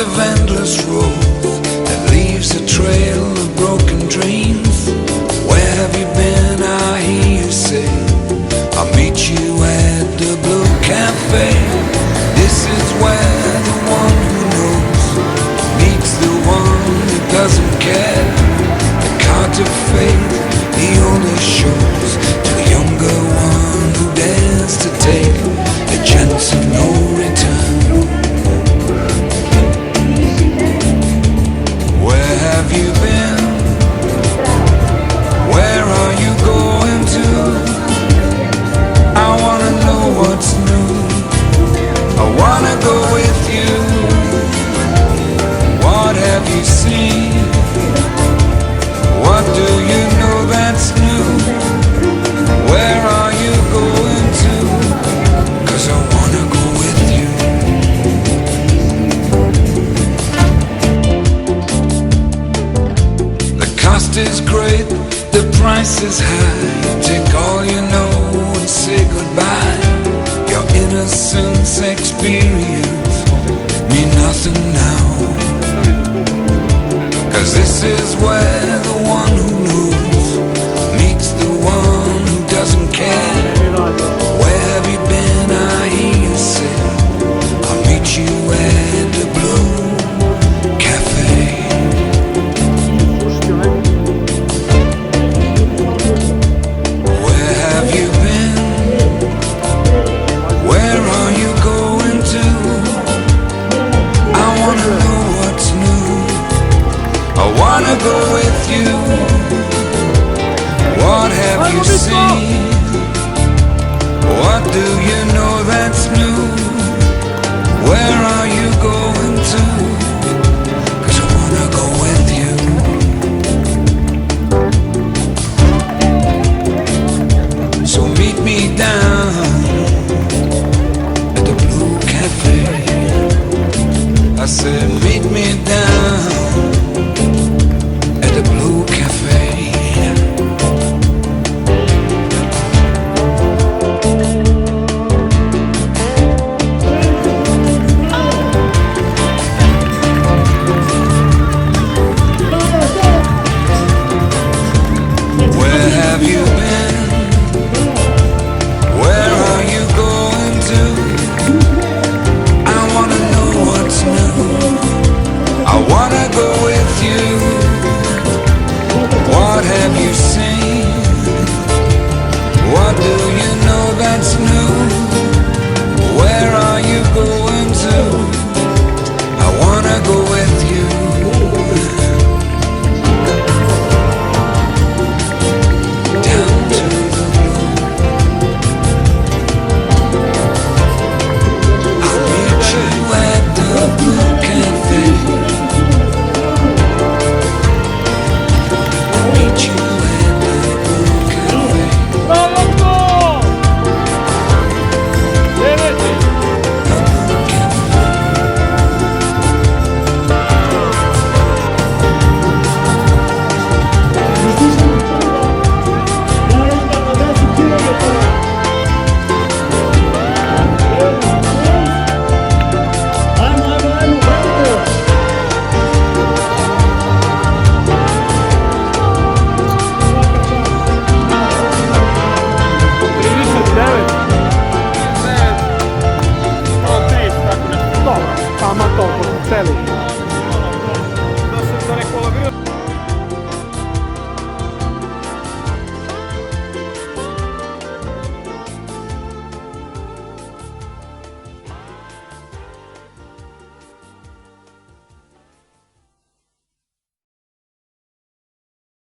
of endless roads that leaves a trail of broken dreams. Where have you been? I hear you say, I'll meet you at the Blue Cafe. This is where the one who knows meets the one who doesn't care. The card of fate he only shows to the younger one who dares to take the chance of no return. Where have you been? Where are you going to? I wanna know what's new. I wanna go with you. What have you seen? What do you know that's new? Where are you going to? 'Cause I wanna go with you. The cost is great, the price is high. Take all you know and say goodbye. Your innocence experience mean nothing now. 'Cause this is where the one who knows meets the one who doesn't care. Where have you been? I hear you say, I'll meet you at the Blue Cafe. Where have you been? Where are you going to? I wanna know what's new. I wanna go with you. What have you seen? What do you know that's new? Where are you going to? 'Cause I wanna go with you. So meet me down at the Blue Cafe. I said meet me down at the Blue Cafe. Where have you been? Where are you going to? I wanna know what's new. I wanna go with you. What have you seen? What do you know that's new? Where are you going to? I wanna go